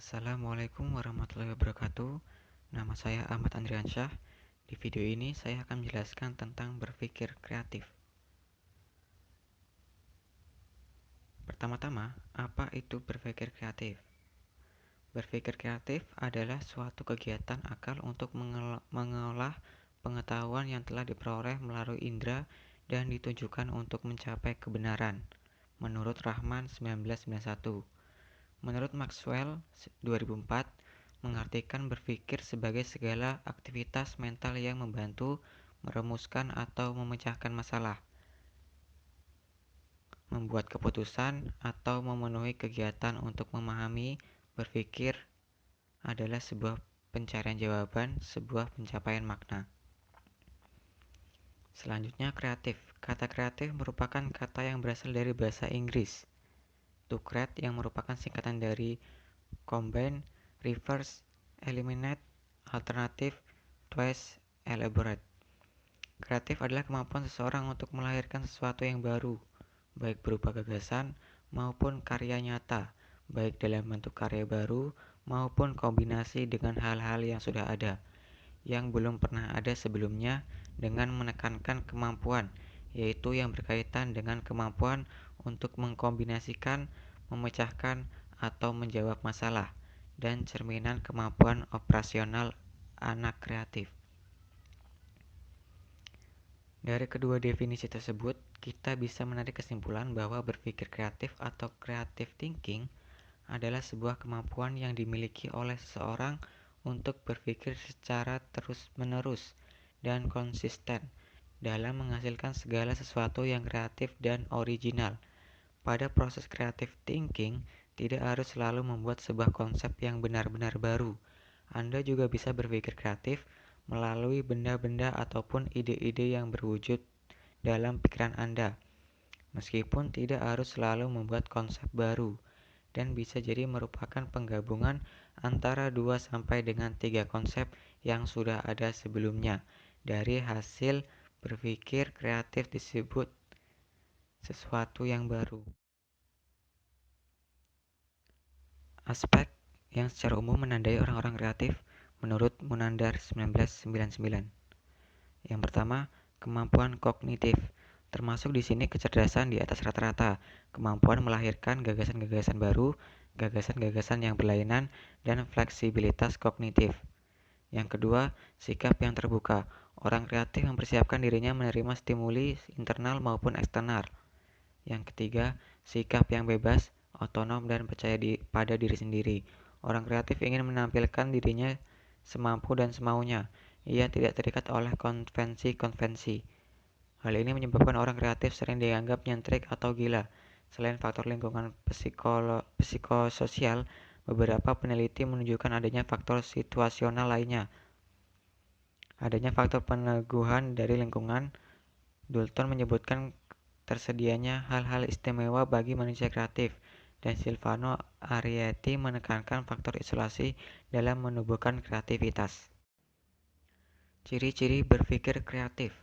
Assalamualaikum warahmatullahi wabarakatuh. Nama saya Ahmad Andriansyah. Di video ini saya akan menjelaskan tentang berpikir kreatif. Pertama-tama, apa itu berpikir kreatif? Berpikir kreatif adalah suatu kegiatan akal untuk mengolah pengetahuan yang telah diperoleh melalui indera dan ditujukan untuk mencapai kebenaran. Menurut Rahman 1991. Menurut Maxwell 2004, mengartikan berpikir sebagai segala aktivitas mental yang membantu merumuskan atau memecahkan masalah, membuat keputusan, atau memenuhi kegiatan untuk memahami. Berpikir adalah sebuah pencarian jawaban, sebuah pencapaian makna. Selanjutnya, kreatif. Kata kreatif merupakan kata yang berasal dari bahasa Inggris, to create, yang merupakan singkatan dari combine, reverse, eliminate, alternative, twice, elaborate. Kreatif adalah kemampuan seseorang untuk melahirkan sesuatu yang baru, baik berupa gagasan maupun karya nyata, baik dalam bentuk karya baru maupun kombinasi dengan hal-hal yang sudah ada, yang belum pernah ada sebelumnya, dengan menekankan kemampuan, yaitu yang berkaitan dengan kemampuan untuk mengkombinasikan, memecahkan, atau menjawab masalah, dan cerminan kemampuan operasional anak kreatif. Dari kedua definisi tersebut, kita bisa menarik kesimpulan bahwa berpikir kreatif atau creative thinking adalah sebuah kemampuan yang dimiliki oleh seseorang untuk berpikir secara terus-menerus dan konsisten dalam menghasilkan segala sesuatu yang kreatif dan original. Pada proses creative thinking, tidak harus selalu membuat sebuah konsep yang benar-benar baru. Anda juga bisa berpikir kreatif melalui benda-benda ataupun ide-ide yang berwujud dalam pikiran Anda, meskipun tidak harus selalu membuat konsep baru, dan bisa jadi merupakan penggabungan antara 2 sampai dengan 3 konsep yang sudah ada sebelumnya. Dari hasil berpikir kreatif disebut sesuatu yang baru. Aspek yang secara umum menandai orang-orang kreatif menurut Munandar 1999. Yang pertama, kemampuan kognitif. Termasuk di sini kecerdasan di atas rata-rata, kemampuan melahirkan gagasan-gagasan baru, gagasan-gagasan yang berlainan, dan fleksibilitas kognitif. Yang kedua, sikap yang terbuka. Orang kreatif mempersiapkan dirinya menerima stimuli internal maupun eksternal. Yang ketiga, sikap yang bebas, otonom, dan percaya pada diri sendiri. Orang kreatif ingin menampilkan dirinya semampu dan semaunya. Ia tidak terikat oleh konvensi-konvensi. Hal ini menyebabkan orang kreatif sering dianggap nyentrik atau gila. Selain faktor lingkungan psikososial, beberapa peneliti menunjukkan adanya faktor situasional lainnya. Adanya faktor peneguhan dari lingkungan. Dalton menyebutkan tersedianya hal-hal istimewa bagi manusia kreatif, dan Silvano Arietti menekankan faktor isolasi dalam menumbuhkan kreativitas. Ciri-ciri berpikir kreatif.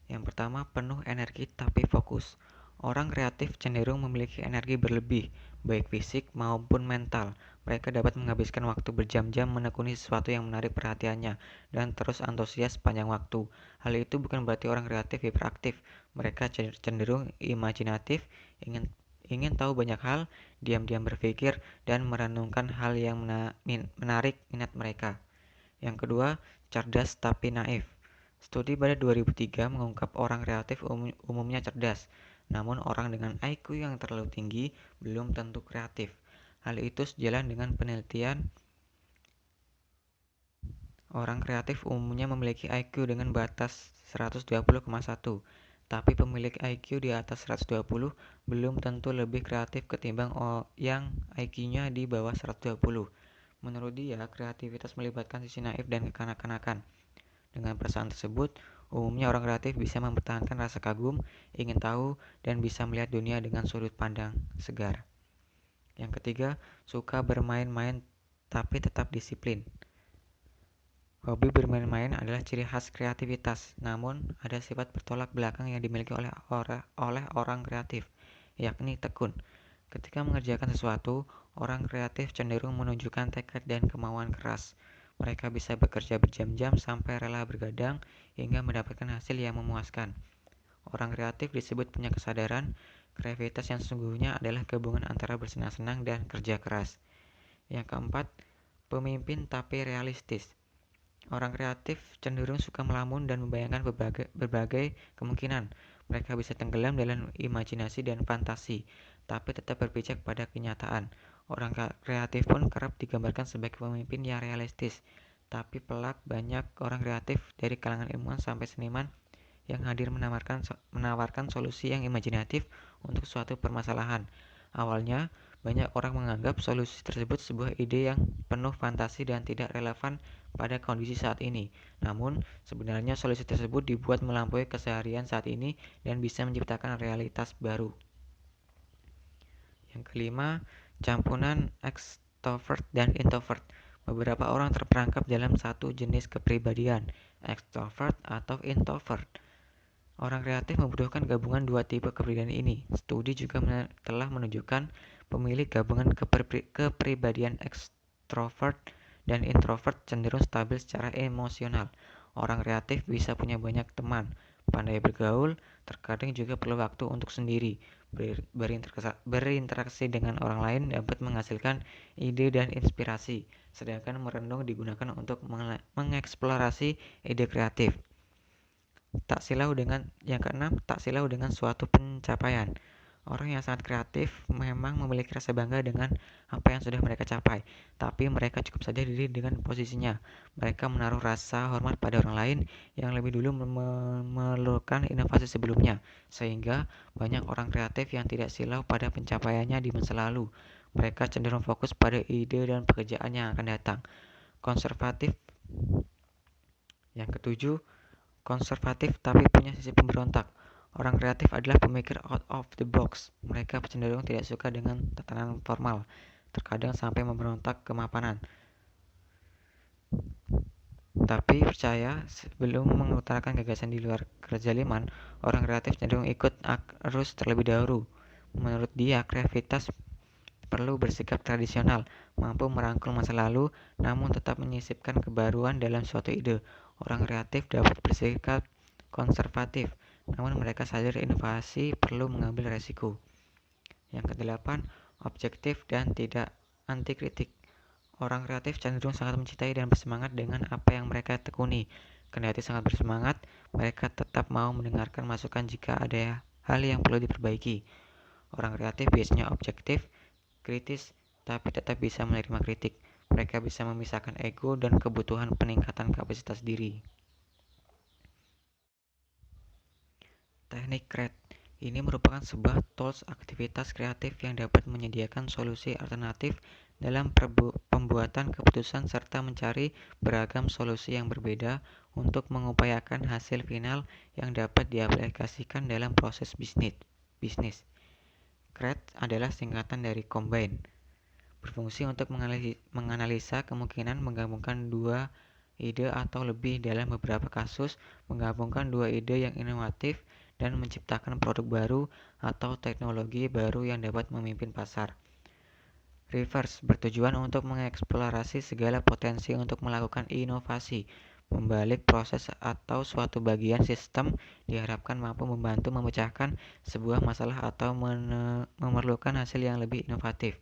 Yang pertama, penuh energi tapi fokus. Orang kreatif cenderung memiliki energi berlebih, baik fisik maupun mental. Mereka dapat menghabiskan waktu berjam-jam menekuni sesuatu yang menarik perhatiannya dan terus antusias sepanjang waktu. Hal itu bukan berarti orang kreatif hiperaktif. Mereka cenderung imajinatif, ingin tahu banyak hal, diam-diam berpikir, dan merenungkan hal yang menarik minat mereka. Yang kedua, cerdas tapi naif. Studi pada 2003 mengungkap orang kreatif umumnya cerdas, namun orang dengan IQ yang terlalu tinggi belum tentu kreatif. Hal itu sejalan dengan penelitian. Orang kreatif umumnya memiliki IQ dengan batas 120,1, tapi pemilik IQ di atas 120 belum tentu lebih kreatif ketimbang yang IQ-nya di bawah 120. Menurut dia, kreativitas melibatkan sisi naif dan kekanak-kanakan. Dengan perasaan tersebut, umumnya orang kreatif bisa mempertahankan rasa kagum, ingin tahu, dan bisa melihat dunia dengan sudut pandang segar. Yang ketiga, suka bermain-main tapi tetap disiplin. Hobi bermain-main adalah ciri khas kreativitas, namun ada sifat bertolak belakang yang dimiliki oleh orang kreatif, yakni tekun. Ketika mengerjakan sesuatu, orang kreatif cenderung menunjukkan tekad dan kemauan keras. Mereka bisa bekerja berjam-jam sampai rela bergadang hingga mendapatkan hasil yang memuaskan. Orang kreatif disebut punya kesadaran. Kreativitas yang sesungguhnya adalah gabungan antara bersenang-senang dan kerja keras. Yang keempat, pemimpin tapi realistis. Orang kreatif cenderung suka melamun dan membayangkan berbagai kemungkinan. Mereka bisa tenggelam dalam imajinasi dan fantasi, tapi tetap berpijak pada kenyataan. Orang kreatif pun kerap digambarkan sebagai pemimpin yang realistis, tapi pelak banyak orang kreatif dari kalangan ilmuwan sampai seniman yang hadir menawarkan solusi yang imajinatif untuk suatu permasalahan. Awalnya, banyak orang menganggap solusi tersebut sebuah ide yang penuh fantasi dan tidak relevan pada kondisi saat ini. Namun, sebenarnya solusi tersebut dibuat melampaui keseharian saat ini dan bisa menciptakan realitas baru. Yang kelima, campuran extrovert dan introvert. Beberapa orang terperangkap dalam satu jenis kepribadian, extrovert atau introvert. Orang kreatif membutuhkan gabungan dua tipe kepribadian ini. Studi juga telah menunjukkan pemilih gabungan kepribadian ekstrovert dan introvert cenderung stabil secara emosional. Orang kreatif bisa punya banyak teman, pandai bergaul, terkadang juga perlu waktu untuk sendiri. Berinteraksi dengan orang lain dapat menghasilkan ide dan inspirasi, sedangkan merenung digunakan untuk mengeksplorasi ide kreatif. Yang keenam, tak silau dengan suatu pencapaian. Orang yang sangat kreatif memang memiliki rasa bangga dengan apa yang sudah mereka capai, tapi mereka cukup saja diri dengan posisinya. Mereka menaruh rasa hormat pada orang lain yang lebih dulu memerlukan inovasi sebelumnya, sehingga banyak orang kreatif yang tidak silau pada pencapaiannya di masa lalu. Mereka cenderung fokus pada ide dan pekerjaan yang akan datang. Konservatif. Yang ketujuh, konservatif tapi punya sisi pemberontak. Orang kreatif adalah pemikir out of the box. Mereka cenderung tidak suka dengan tatanan formal, terkadang sampai memberontak kemapanan. Tapi percaya, sebelum mengutarakan gagasan di luar kezaliman, orang kreatif cenderung ikut arus terlebih dahulu. Menurut dia, kreativitas perlu bersikap tradisional, mampu merangkul masa lalu, namun tetap menyisipkan kebaruan dalam suatu ide. Orang kreatif dapat bersikap konservatif, namun mereka sadar inovasi perlu mengambil resiko. Yang kedelapan, objektif dan tidak anti kritik. Orang kreatif cenderung sangat mencintai dan bersemangat dengan apa yang mereka tekuni. Kendati sangat bersemangat, mereka tetap mau mendengarkan masukan jika ada hal yang perlu diperbaiki. Orang kreatif biasanya objektif, kritis, tapi tetap bisa menerima kritik. Mereka bisa memisahkan ego dan kebutuhan peningkatan kapasitas diri. Teknik CREAT ini merupakan sebuah tools aktivitas kreatif yang dapat menyediakan solusi alternatif dalam pembuatan keputusan serta mencari beragam solusi yang berbeda untuk mengupayakan hasil final yang dapat diaplikasikan dalam proses bisnis. CREAT adalah singkatan dari Combine, berfungsi untuk menganalisa kemungkinan menggabungkan dua ide atau lebih dalam beberapa kasus, menggabungkan dua ide yang inovatif dan menciptakan produk baru atau teknologi baru yang dapat memimpin pasar. Reverse bertujuan untuk mengeksplorasi segala potensi untuk melakukan inovasi. Membalik proses atau suatu bagian sistem diharapkan mampu membantu memecahkan sebuah masalah atau memerlukan hasil yang lebih inovatif.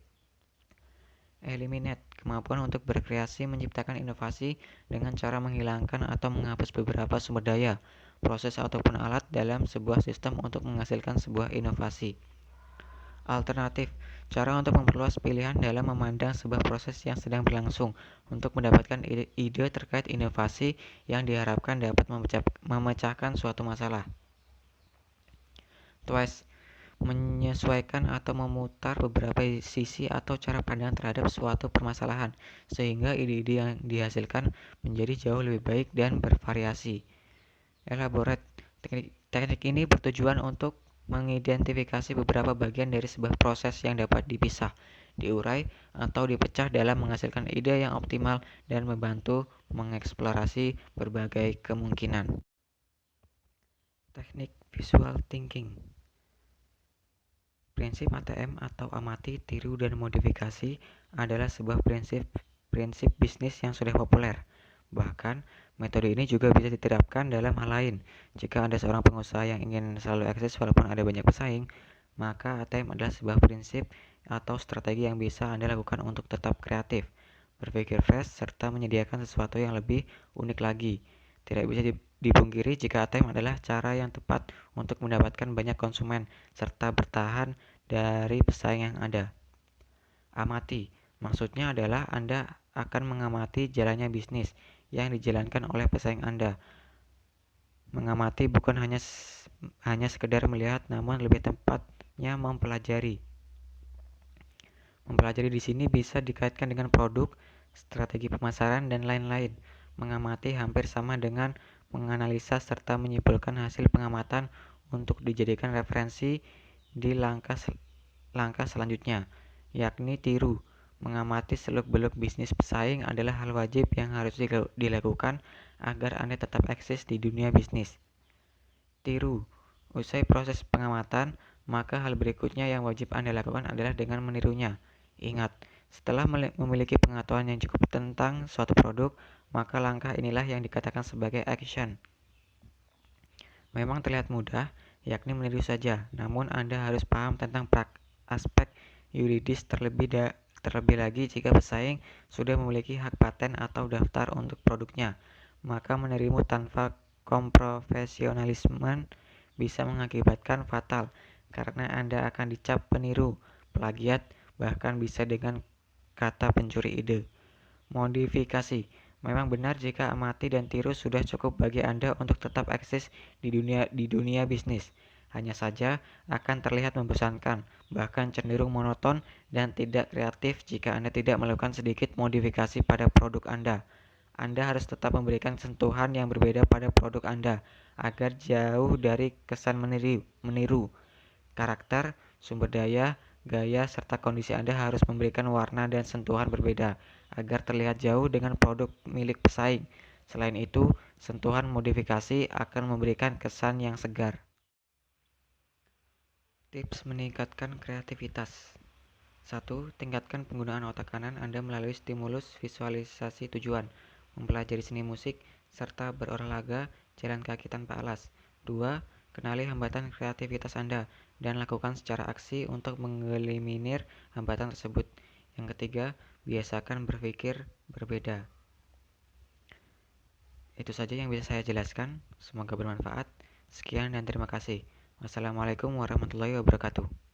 Eliminate kemampuan untuk berkreasi menciptakan inovasi dengan cara menghilangkan atau menghapus beberapa sumber daya, proses ataupun alat dalam sebuah sistem untuk menghasilkan sebuah inovasi. Alternatif, cara untuk memperluas pilihan dalam memandang sebuah proses yang sedang berlangsung untuk mendapatkan ide terkait inovasi yang diharapkan dapat memecahkan suatu masalah. Twice, menyesuaikan atau memutar beberapa sisi atau cara pandang terhadap suatu permasalahan sehingga ide-ide yang dihasilkan menjadi jauh lebih baik dan bervariasi. Elaborate, teknik ini bertujuan untuk mengidentifikasi beberapa bagian dari sebuah proses yang dapat dipisah, diurai, atau dipecah dalam menghasilkan ide yang optimal dan membantu mengeksplorasi berbagai kemungkinan. Teknik visual thinking. Prinsip ATM atau amati, tiru, dan modifikasi adalah sebuah prinsip bisnis yang sudah populer. Bahkan, metode ini juga bisa diterapkan dalam hal lain. Jika Anda seorang pengusaha yang ingin selalu eksis walaupun ada banyak pesaing, maka ATM adalah sebuah prinsip atau strategi yang bisa Anda lakukan untuk tetap kreatif, berpikir fresh, serta menyediakan sesuatu yang lebih unik lagi. Tidak bisa dipungkiri jika ATM adalah cara yang tepat untuk mendapatkan banyak konsumen serta bertahan dari pesaing yang ada. Amati, maksudnya adalah Anda akan mengamati jalannya bisnis yang dijalankan oleh pesaing Anda. Mengamati bukan hanya sekedar melihat, namun lebih tepatnya mempelajari. Mempelajari di sini bisa dikaitkan dengan produk, strategi pemasaran, dan lain-lain. Mengamati hampir sama dengan menganalisa serta menyimpulkan hasil pengamatan untuk dijadikan referensi di langkah selanjutnya, yakni tiru. Mengamati seluk-beluk bisnis pesaing adalah hal wajib yang harus dilakukan agar Anda tetap eksis di dunia bisnis. Tiru. Usai proses pengamatan, maka hal berikutnya yang wajib Anda lakukan adalah dengan menirunya. Ingat, setelah memiliki pengetahuan yang cukup tentang suatu produk, maka langkah inilah yang dikatakan sebagai action. Memang terlihat mudah, yakni meniru saja, namun Anda harus paham tentang aspek yuridis terlebih lagi jika pesaing sudah memiliki hak paten atau daftar untuk produknya, maka menirimu tanpa komprofesionalisme bisa mengakibatkan fatal, karena Anda akan dicap peniru, plagiat, bahkan bisa dengan kata pencuri ide. Modifikasi. Memang benar jika amati dan tiru sudah cukup bagi Anda untuk tetap eksis di dunia bisnis. Hanya saja akan terlihat membosankan, bahkan cenderung monoton dan tidak kreatif jika Anda tidak melakukan sedikit modifikasi pada produk Anda. Anda harus tetap memberikan sentuhan yang berbeda pada produk Anda agar jauh dari kesan meniru. Karakter, sumber daya, gaya, serta kondisi Anda harus memberikan warna dan sentuhan berbeda agar terlihat jauh dengan produk milik pesaing. Selain itu, sentuhan modifikasi akan memberikan kesan yang segar. Tips meningkatkan kreativitas. 1. Tingkatkan penggunaan otak kanan Anda melalui stimulus visualisasi tujuan, mempelajari seni musik, serta berolahraga jalan kaki tanpa alas. 2. Kenali hambatan kreativitas Anda dan lakukan secara aksi untuk mengeliminir hambatan tersebut. Yang ketiga, biasakan berpikir berbeda. Itu saja yang bisa saya jelaskan. Semoga bermanfaat. Sekian dan terima kasih. Wassalamualaikum warahmatullahi wabarakatuh.